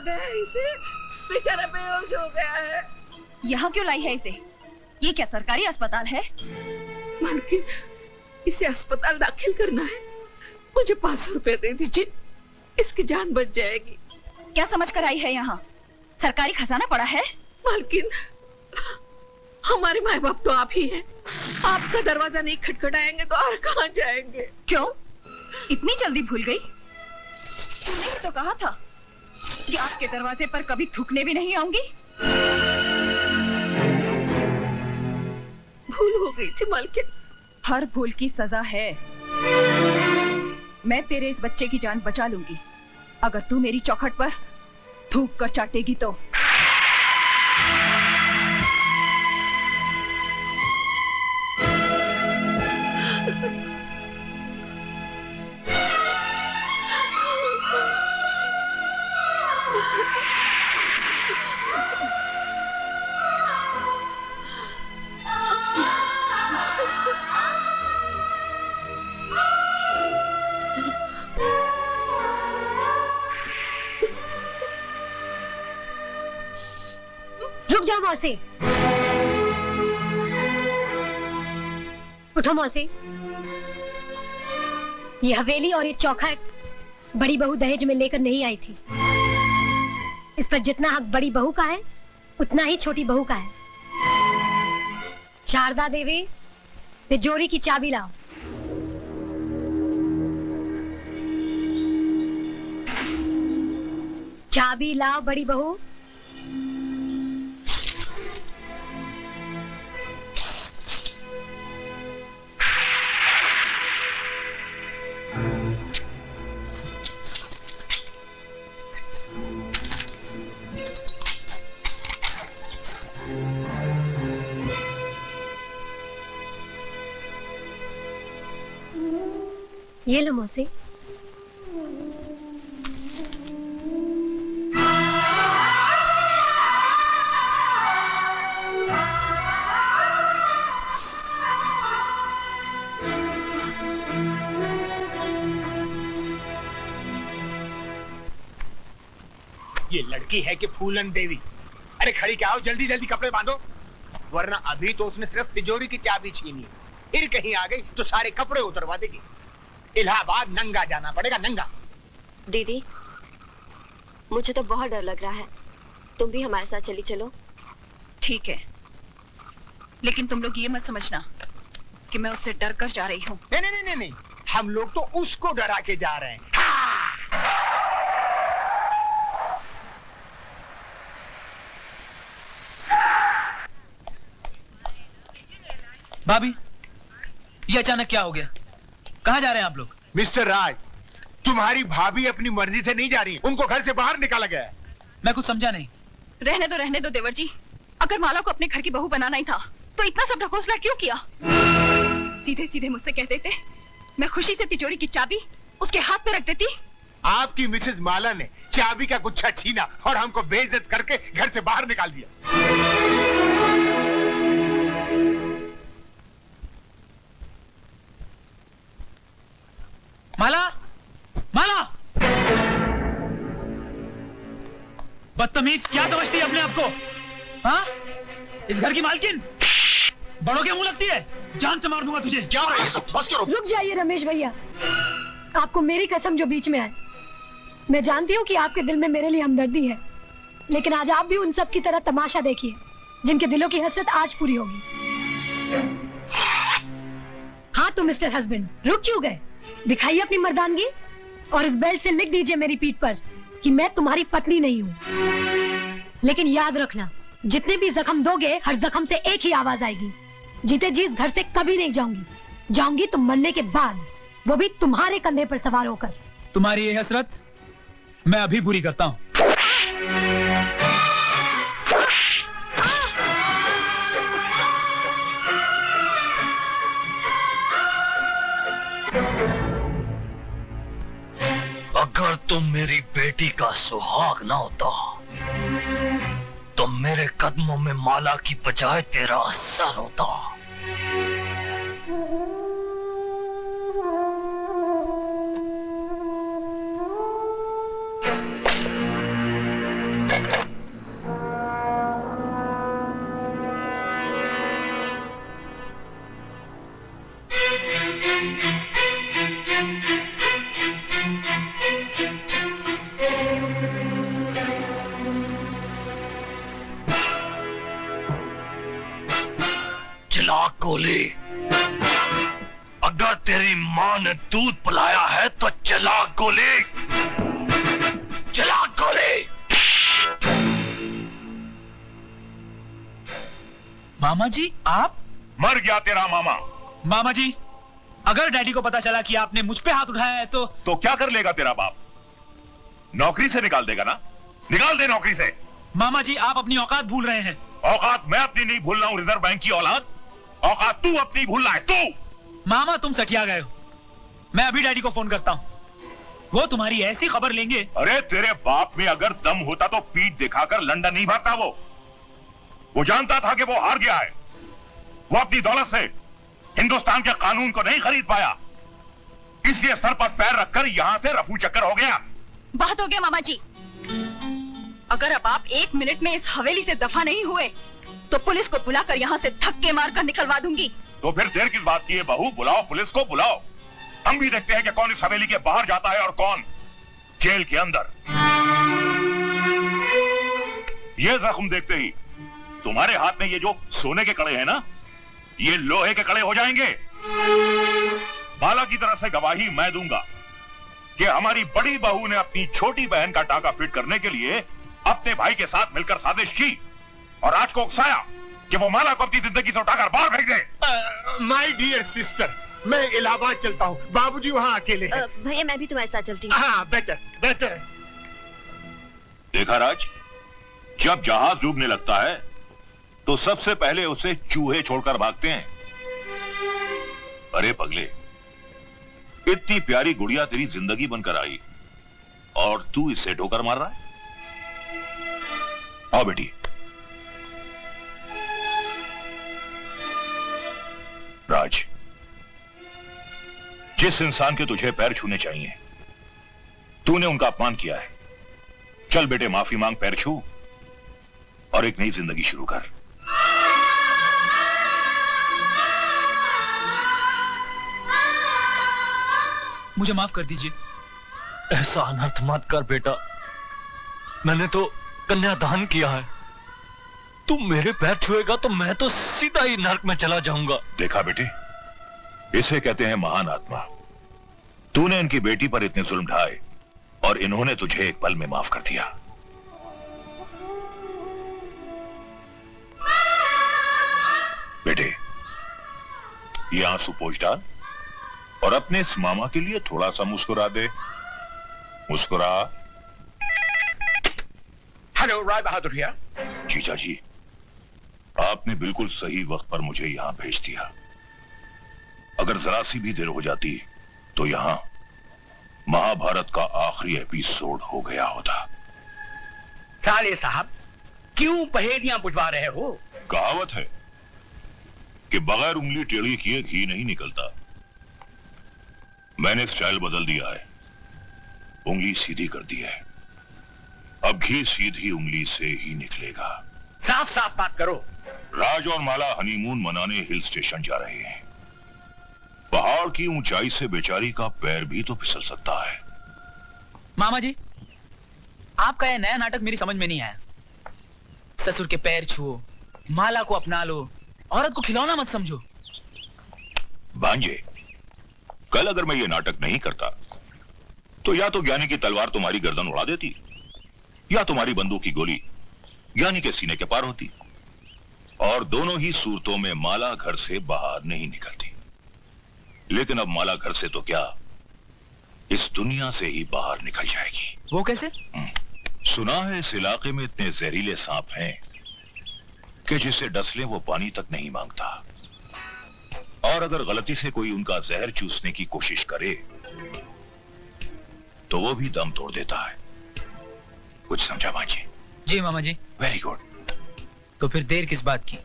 गया है इसे, बेचारा बेहोश हो गया है। यहाँ क्यों लाई है इसे? ये क्या सरकारी अस्पताल है? मालकिन, इसे अस्पताल दाखिल करना है। मुझे 500 रुपए दे दीजिए, इसकी जान बच जाएगी। क्या समझ कर आई है यहाँ? सरकारी खजाना पड़ा है। मालकिन, हमारे माँ बाप तो आप ही हैं। आपका दरवाजा नहीं खटखटाएंगे तो और कहाँ जाएंगे? क्यों इतनी जल्दी भूल गई? तूने ही तो कहा था कि आपके दरवाजे पर कभी थूकने भी नहीं आऊंगी। भूल हो गई थी मालकिन। हर भूल की सजा है। मैं तेरे इस बच्चे की जान बचा लूंगी अगर तू मेरी चौखट पर थूक कर चाटेगी तो। रुक जाओ मौसी। उठो मौसी। ये हवेली और ये चौखट बड़ी बहू दहेज में लेकर नहीं आई थी। इस पर जितना हक बड़ी बहू का है उतना ही छोटी बहू का है। शारदा देवी, तिजोरी की चाबी लाओ। चाबी लाओ बड़ी बहू। ये लो मौसी। ये लड़की है कि फूलन देवी? अरे खड़ी क्या हो, जल्दी जल्दी कपड़े बांधो, वरना अभी तो उसने सिर्फ तिजोरी की चाबी छीनी, फिर कहीं आ गई तो सारे कपड़े उतरवा देगी। इलाहाबाद नंगा जाना पड़ेगा, नंगा। दीदी, मुझे तो बहुत डर लग रहा है, तुम भी हमारे साथ चली चलो। ठीक है, लेकिन तुम लोग ये मत समझना कि मैं उससे डर कर जा रही हूँ। नहीं नहीं नहीं नहीं, हम लोग तो उसको डरा के जा रहे हैं। भाभी, ये अचानक क्या हो गया? कहाँ जा रहे हैं आप लोग? मिस्टर राज, तुम्हारी भाभी अपनी मर्जी से नहीं जा रही, उनको घर से बाहर निकाला गया है। मैं कुछ समझा नहीं। रहने दो देवर जी। अगर माला को अपने घर की बहू बनाना ही था तो इतना सब ढकोसला क्यों किया? सीधे सीधे मुझसे कह देते, मैं खुशी से तिजोरी की चाबी उसके हाथ में रख देती। आपकी मिसेज माला ने चाबी का गुच्छा छीना और हमको बेइज्जत करके घर से बाहर निकाल दिया। माला, माला! बदतमीज, क्या समझती है अपने आप को? हाँ? इस घर की मालकिन? बड़ों के मुंह लगती है? जान से मार दूंगा तुझे। क्या हो रहा है ये सब? बस करो। रुक जाइए रमेश भैया, आपको मेरी कसम जो बीच में आए। मैं जानती हूँ कि आपके दिल में मेरे लिए हमदर्दी है, लेकिन आज आप भी उन सब की तरह तमाशा देखिए जिनके दिलों की हसरत आज पूरी होगी। हाँ तो मिस्टर हस्बैंड, रुक क्यों गए? दिखाइए अपनी मर्दानगी और इस बेल्ट से लिख दीजिए मेरी पीठ पर कि मैं तुम्हारी पत्नी नहीं हूँ। लेकिन याद रखना, जितने भी जख्म दोगे हर जख्म से एक ही आवाज आएगी, जीते जी इस घर से कभी नहीं जाऊंगी। जाऊंगी तो मरने के बाद, वो भी तुम्हारे कंधे पर सवार होकर। तुम्हारी ये हसरत मैं अभी पूरी करता हूँ। अगर तुम मेरी बेटी का सुहाग ना होता तो मेरे कदमों में माला की बजाय तेरा सर होता। गोली। अगर तेरी माँ ने दूध पिलाया है तो चला गोली, चला गोली। मामा जी आप? मर गया तेरा मामा। मामा जी अगर डैडी को पता चला कि आपने मुझ पे हाथ उठाया है तो क्या कर लेगा तेरा बाप? नौकरी से निकाल देगा ना? निकाल दे नौकरी से। मामा जी आप अपनी औकात भूल रहे हैं। औकात मैं अपनी नहीं भूल रहा हूं, रिजर्व बैंक की औलाद। औकात तू अपनी भूल रहा है, तू। मामा तुम सठिया गए हो। मैं अभी डैडी को फोन करता हूँ, वो तुम्हारी ऐसी खबर लेंगे। अरे तेरे बाप में अगर दम होता तो पीठ दिखाकर लंदन नहीं भागता। वो जानता था कि वो हार गया है। वो अपनी दौलत से हिंदुस्तान के कानून को नहीं खरीद पाया, इसलिए सर पर पैर रखकर यहां से रफू चक्कर हो गया। बहुत हो गया मामा जी। अगर अब आप 1 मिनट में इस हवेली से दफा नहीं हुए तो पुलिस को बुलाकर यहाँ से धक्के मारकर निकलवा दूंगी। तो फिर देर किस बात की है बहू? बुलाओ, पुलिस को बुलाओ। हम भी देखते हैं कि कौन इस हवेली के बाहर जाता है और कौन जेल के अंदर। ये जख्म देखते ही तुम्हारे हाथ में ये जो सोने के कड़े हैं ना, ये लोहे के कड़े हो जाएंगे। बाला की तरफ से गवाही मैं दूंगा कि हमारी बड़ी बहू ने अपनी छोटी बहन का टाका फिट करने के लिए अपने भाई के साथ मिलकर साजिश की और राज को उकसाया कि वो माला को अपनी जिंदगी से उठाकर बाहर फेंक दे। माय डियर सिस्टर, मैं इलाहाबाद चलता हूँ, बाबूजी वहाँ अकेले हैं। भैया मैं भी तुम्हारे साथ चलती हूँ। हाँ बेटर बेटर। देखा राज, जब जहाज डूबने लगता है तो सबसे पहले उसे चूहे छोड़कर भागते हैं। अरे पगले, इतनी प्यारी गुड़िया तेरी जिंदगी बनकर आई और तू इससे ठोकर मार रहा है। आओ बेटी। राज, जिस इंसान के तुझे पैर छूने चाहिए तूने उनका अपमान किया है। चल बेटे, माफी मांग, पैर छू और एक नई जिंदगी शुरू कर। मुझे माफ कर दीजिए। ऐसा अनर्थ मत कर बेटा, मैंने तो कन्यादान किया है। तू मेरे पैर छुएगा तो मैं तो सीधा ही नरक में चला जाऊंगा। देखा बेटे, इसे कहते हैं महान आत्मा। तूने इनकी बेटी पर इतने जुल्म ढाए और इन्होंने तुझे एक पल में माफ कर दिया। बेटे, ये आंसू पोंछ डाल और अपने इस मामा के लिए थोड़ा सा मुस्कुरा दे। मुस्कुरा। Hello, Rai Bahadur here. जीजा जी, आपने बिल्कुल सही वक्त पर मुझे यहां भेज दिया। अगर जरा सी भी देर हो जाती तो यहां महाभारत का आखिरी एपिसोड हो गया होता। साले साहब, क्यों पहेलियां बुझवा रहे हो? कहावत है कि बगैर उंगली टेढ़ी किए घी नहीं निकलता। मैंने स्टाइल बदल दिया है, उंगली सीधी कर दी है। अब घी सीधी उंगली से ही निकलेगा। साफ साफ बात करो। राज और माला हनीमून मनाने हिल स्टेशन जा रहे हैं। पहाड़ की ऊंचाई से बेचारी का पैर भी तो फिसल सकता है। मामा जी, आपका यह नया नाटक मेरी समझ में नहीं आया। ससुर के पैर छुओ, माला को अपना लो, औरत को खिलौना मत समझो। भांजे, कल अगर मैं ये नाटक नहीं करता तो या तो ज्ञानी की तलवार तुम्हारी गर्दन उड़ा देती या तुम्हारी बंदूक की गोली ज्ञानी के सीने के पार होती, और दोनों ही सूरतों में माला घर से बाहर नहीं निकलती। लेकिन अब माला घर से तो क्या, इस दुनिया से ही बाहर निकल जाएगी। वो कैसे? सुना है इस इलाके में इतने जहरीले सांप हैं कि जिसे डस ले वो पानी तक नहीं मांगता, और अगर गलती से कोई उनका जहर चूसने की कोशिश करे तो वो भी दम तोड़ देता है। कुछ समझा भांजे? जी मामा जी। Very good. तो फिर देर किस बात की?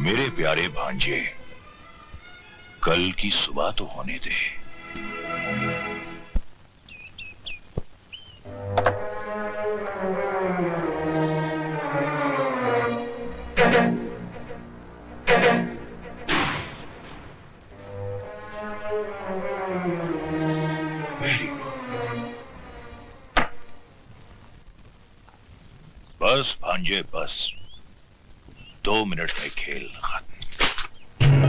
मेरे प्यारे भांजे, कल की सुबह तो होने दे। Very good. बस भांजे बस, 2 मिनट में खेल खत्म।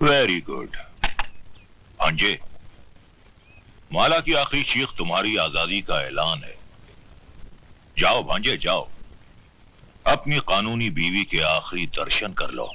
वेरी गुड भांजे, माला की आखिरी चीख तुम्हारी आजादी का ऐलान है। जाओ भांजे जाओ, अपनी कानूनी बीवी के आखिरी दर्शन कर लो।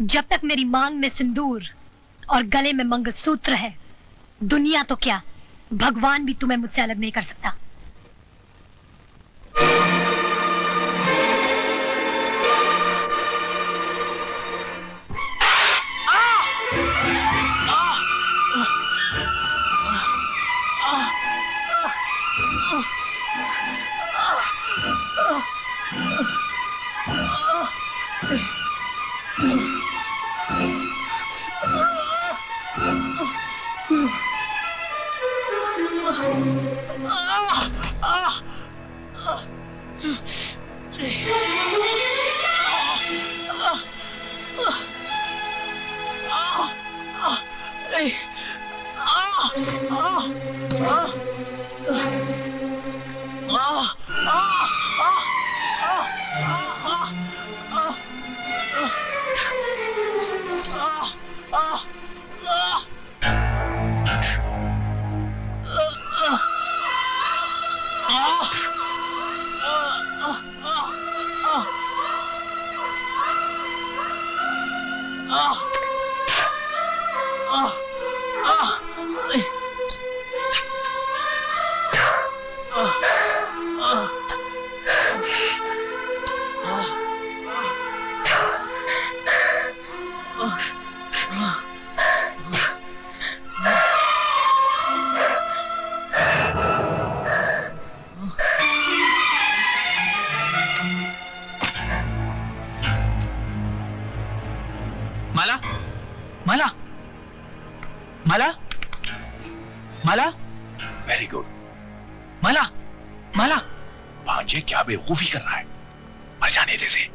जब तक मेरी मांग में सिंदूर और गले में मंगलसूत्र है, दुनिया तो क्या, भगवान भी तुम्हें मुझसे अलग नहीं कर सकता। माला, माला, माला, माला, वेरी गुड माला, माला। भांजे क्या बेवकूफी कर रहा है, मर जाने दे इसे।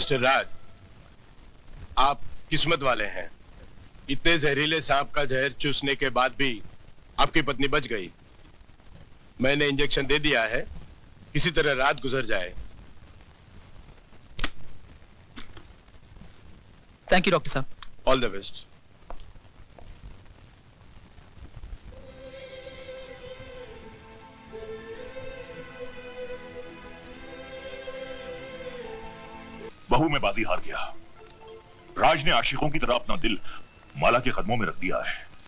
मिस्टर राज, आप किस्मत वाले हैं। इतने जहरीले सांप का जहर चूसने के बाद भी आपकी पत्नी बच गई। मैंने इंजेक्शन दे दिया है, किसी तरह रात गुजर जाए। थैंक यू डॉक्टर साहब। All the best. बहू में बाजी हार गया। राज ने आशिकों की तरह अपना दिल माला के कदमों में रख दिया है।